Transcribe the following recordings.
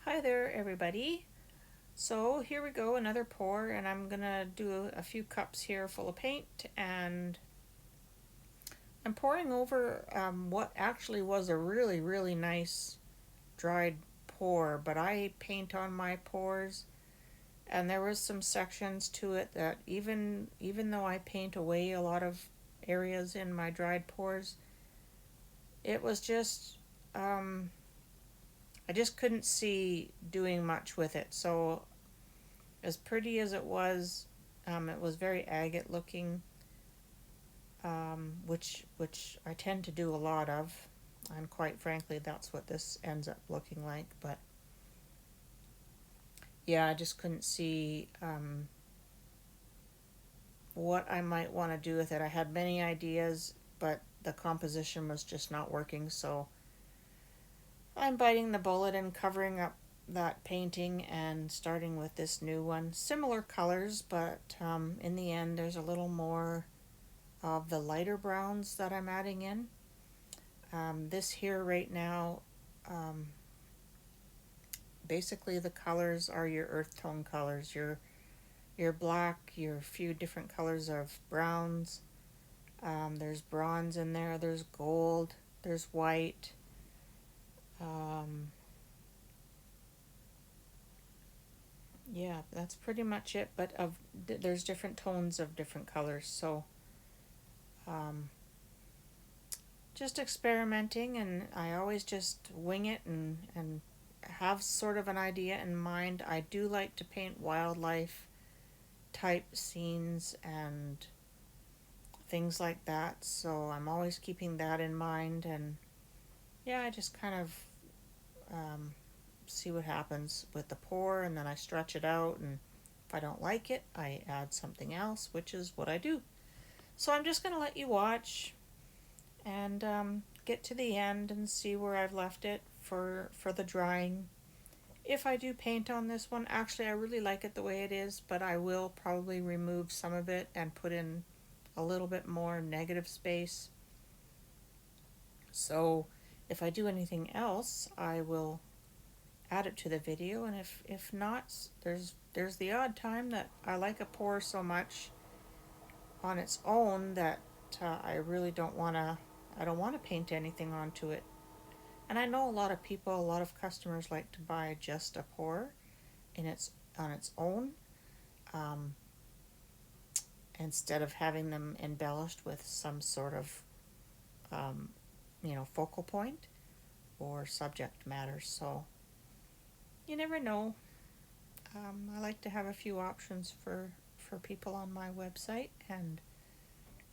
Hi there, everybody. So here we go, another pour, and I'm gonna do a few cups here full of paint, and I'm pouring over what actually was a really nice dried pour, but I paint on my pours, and there was some sections to it that even though I paint away a lot of areas in my dried pours, it was just I just couldn't see doing much with it. So as pretty as it was very agate looking, which I tend to do a lot of, and quite frankly, that's what this ends up looking like. But yeah, I just couldn't see what I might want to do with it. I had many ideas, but the composition was just not working. So I'm biting the bullet and covering up that painting and starting with this new one. Similar colors, but in the end, there's a little more of the lighter browns that I'm adding in. This here right now, um, basically the colors are your earth tone colors, your black, your few different colors of browns. There's bronze in there. There's gold. There's white. Um, yeah, that's pretty much it. But there's different tones of different colors. So um, just experimenting, and I always just wing it and have sort of an idea in mind. I do like to paint wildlife type scenes and things like that, so I'm always keeping that in mind. And yeah, I just kind of um, see what happens with the pour, and then I stretch it out, and if I don't like it, I add something else, which is what I do. So I'm just going to let you watch and get to the end and see where I've left it for the drying. If I do paint on this one, actually I really like it the way it is, but I will probably remove some of it and put in a little bit more negative space. So if I do anything else, I will add it to the video, and if not, there's the odd time that I like a pour so much on its own that I really don't want to I don't want to paint anything onto it. And I know a lot of people, a lot of customers like to buy just a pour in its on its own, um, instead of having them embellished with some sort of um, focal point or subject matter. So you never know. I like to have a few options for people on my website, and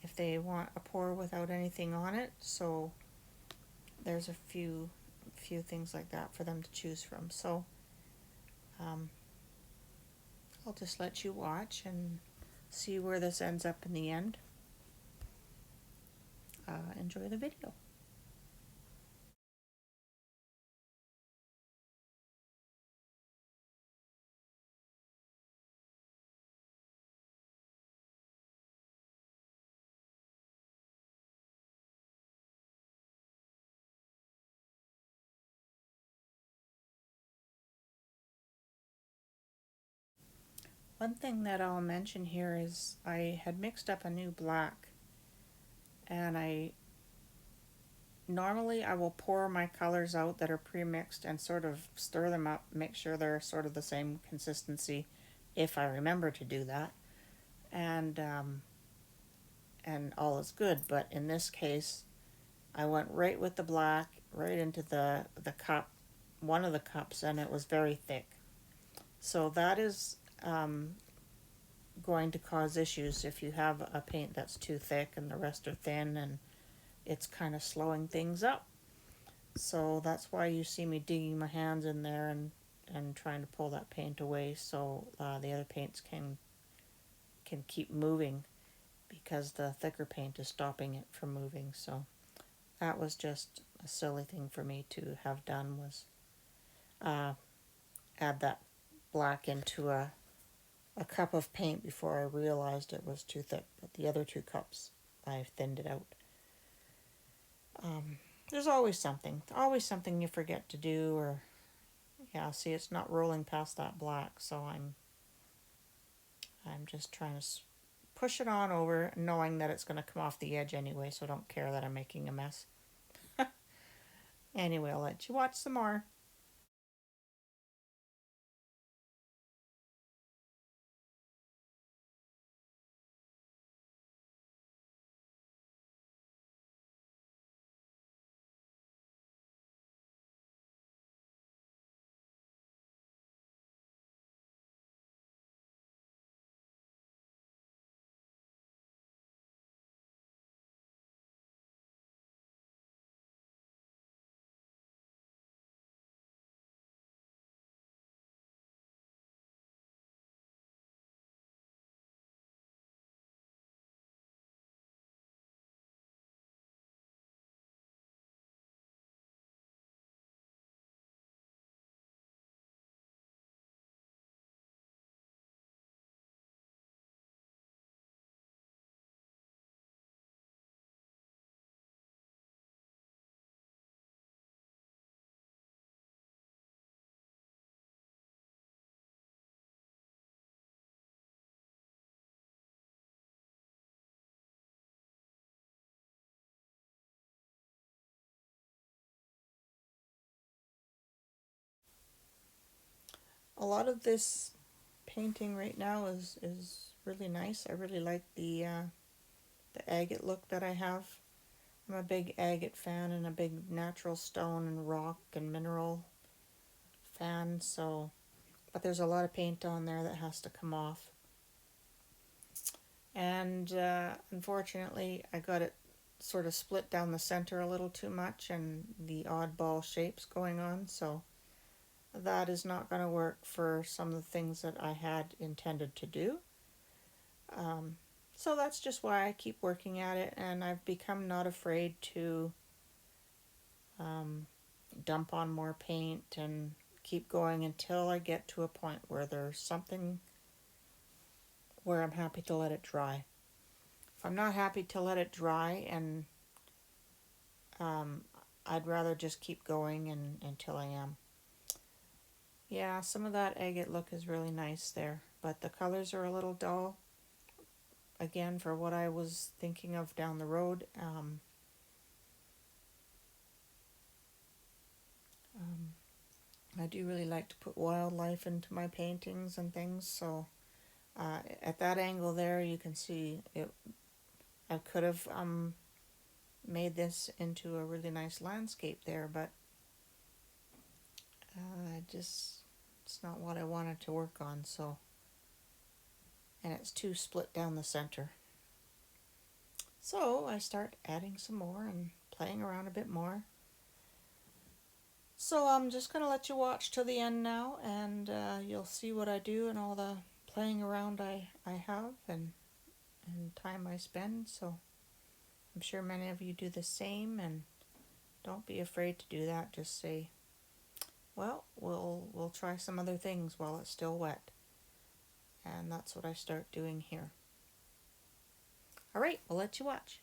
if they want a pour without anything on it, so there's a few things like that for them to choose from. So um, I'll just let you watch and see where this ends up in the end. Enjoy the video. One thing that I'll mention here is I had mixed up a new black, and I will pour my colors out that are pre-mixed and sort of stir them up, make sure they're sort of the same consistency, if I remember to do that, and and all is good. But in this case, I went right with the black, right into the cup, one of the cups, and it was very thick. So that is going to cause issues if you have a paint that's too thick and the rest are thin, and it's kind of slowing things up. So that's why you see me digging my hands in there and trying to pull that paint away, so the other paints can keep moving, because the thicker paint is stopping it from moving. So that was just a silly thing for me to have done, was uh, add that black into a cup of paint before I realized it was too thick. But the other two cups, I thinned it out. There's always something you forget to do, or Yeah, see, it's not rolling past that black, so I'm just trying to push it on over, knowing that it's going to come off the edge anyway, so I don't care that I'm making a mess. Anyway, I'll let you watch some more. A lot of this painting right now is really nice. I really like the agate look that I have. I'm a big agate fan and a big natural stone and rock and mineral fan, so but there's a lot of paint on there that has to come off. And unfortunately, I got it sort of split down the center a little too much and the oddball shapes going on, so that is not going to work for some of the things that I had intended to do. Um, so that's just why I keep working at it, and I've become not afraid to um, dump on more paint and keep going until I get to a point where there's something where I'm happy to let it dry. If I'm not happy to let it dry, and um, I'd rather just keep going until I am. Yeah, some of that agate look is really nice there, but the colors are a little dull. Again, for what I was thinking of down the road, um, I do really like to put wildlife into my paintings and things, so at that angle there, you can see it. I could have made this into a really nice landscape there, but just it's not what I wanted to work on. So, and it's too split down the center. So I start adding some more and playing around a bit more. So I'm just gonna let you watch till the end now, and you'll see what I do and all the playing around I have and time I spend. So I'm sure many of you do the same, and don't be afraid to do that. Just say, well, we'll try some other things while it's still wet. And that's what I start doing here. All right, we'll let you watch.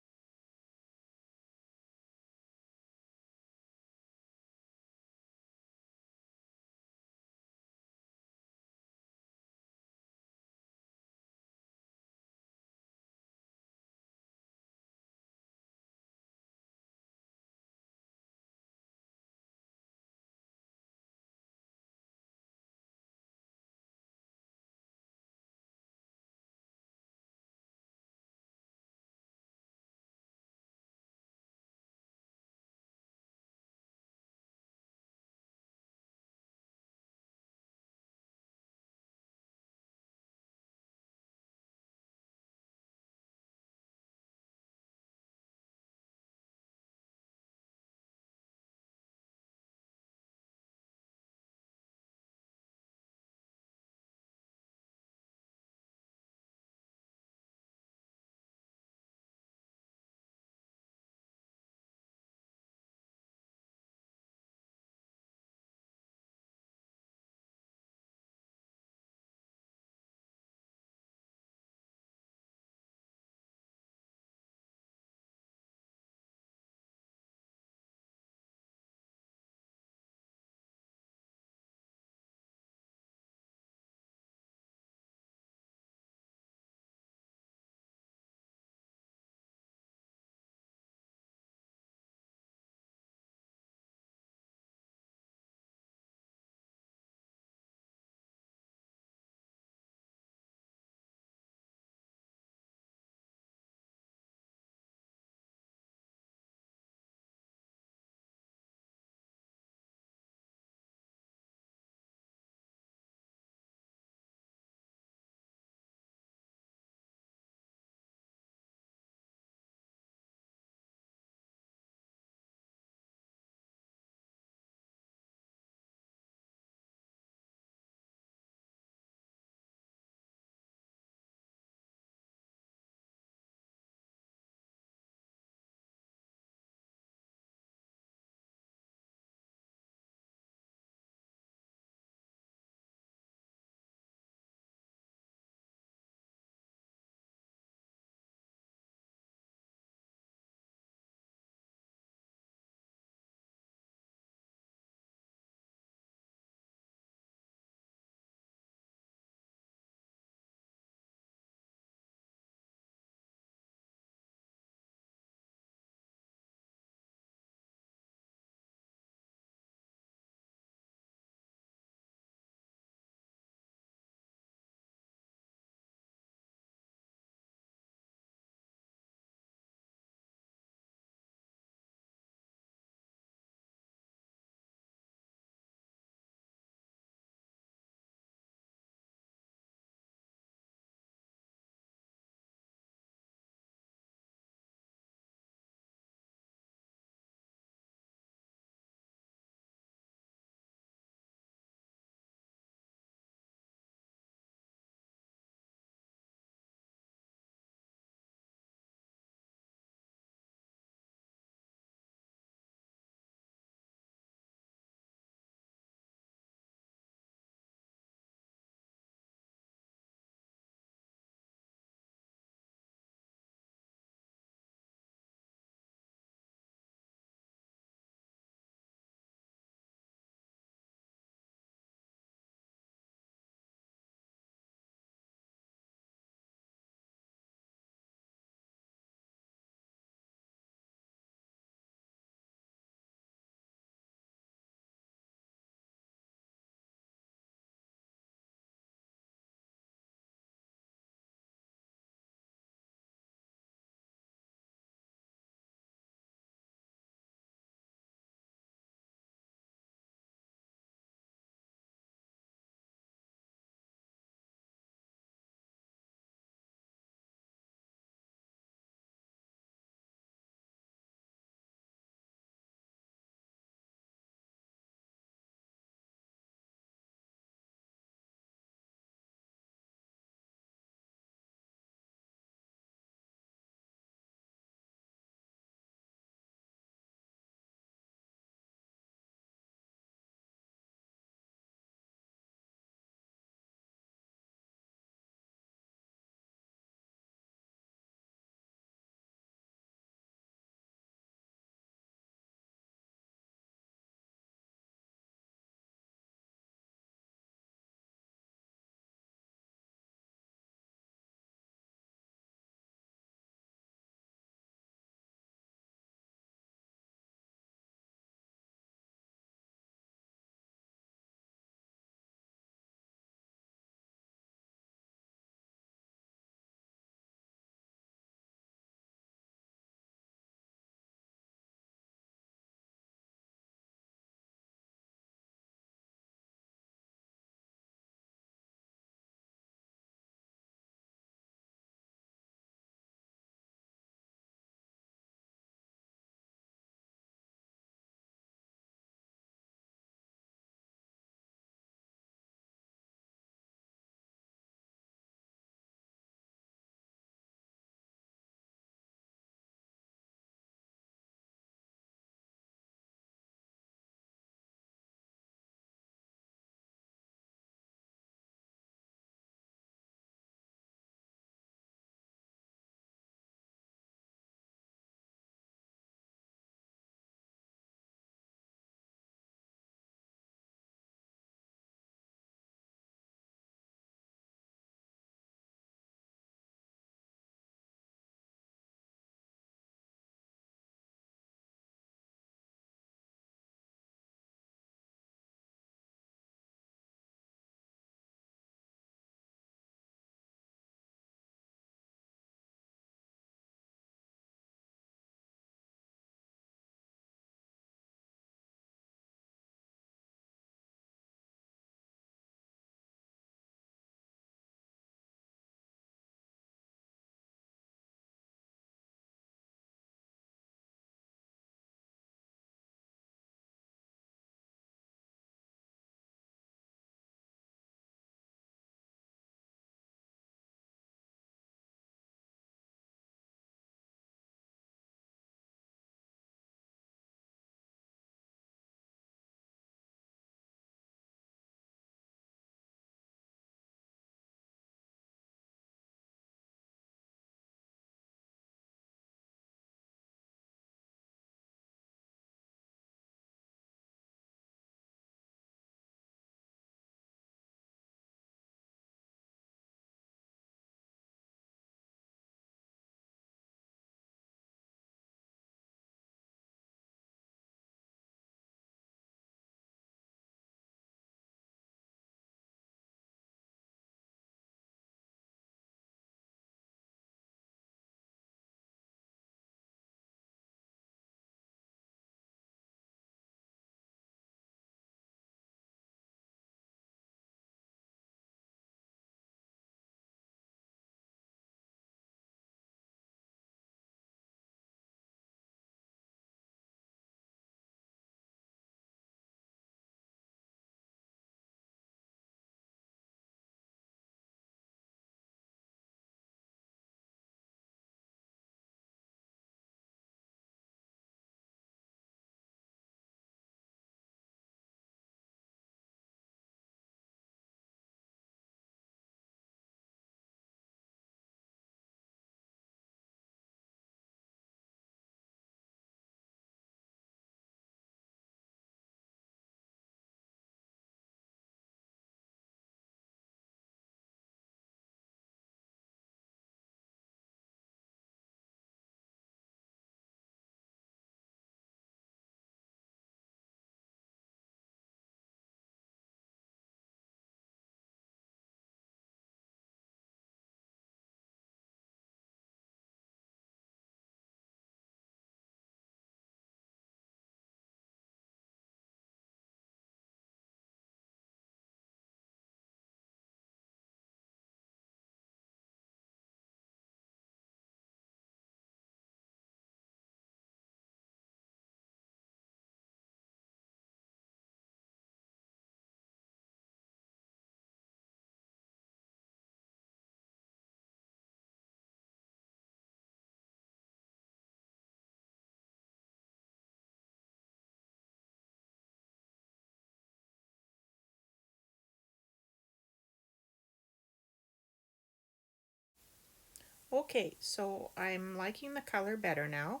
Okay, so I'm liking the color better now,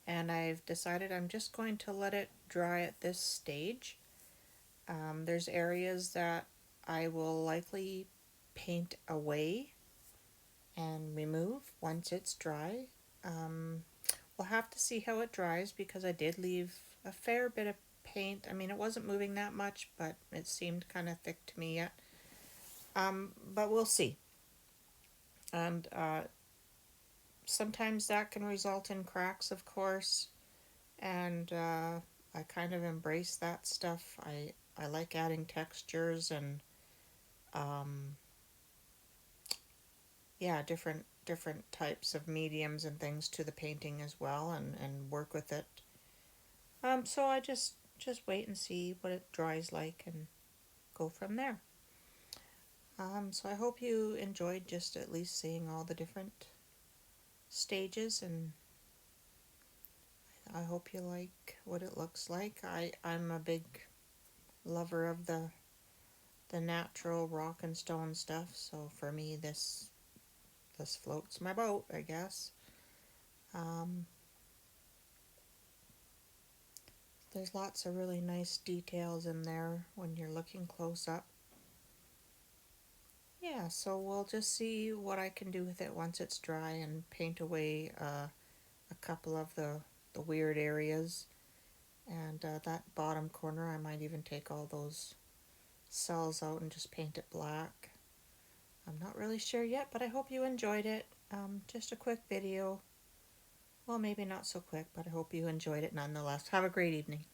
and I've decided I'm just going to let it dry at this stage. There's areas that I will likely paint away and remove once it's dry. Um, we'll have to see how it dries because I did leave a fair bit of paint. I mean, it wasn't moving that much, but it seemed kind of thick to me yet. But we'll see. And sometimes that can result in cracks, of course, and I kind of embrace that stuff. I like adding textures and um, yeah, different types of mediums and things to the painting as well, and work with it. So I just wait and see what it dries like and go from there. So I hope you enjoyed just at least seeing all the different stages, and I hope you like what it looks like. I'm a big lover of the natural rock and stone stuff, so for me this floats my boat, I guess. Um, there's lots of really nice details in there when you're looking close up. Yeah, so we'll just see what I can do with it once it's dry and paint away a couple of the weird areas. And that bottom corner, I might even take all those cells out and just paint it black. I'm not really sure yet, but I hope you enjoyed it. Just a quick video. Well, maybe not so quick, but I hope you enjoyed it nonetheless. Have a great evening.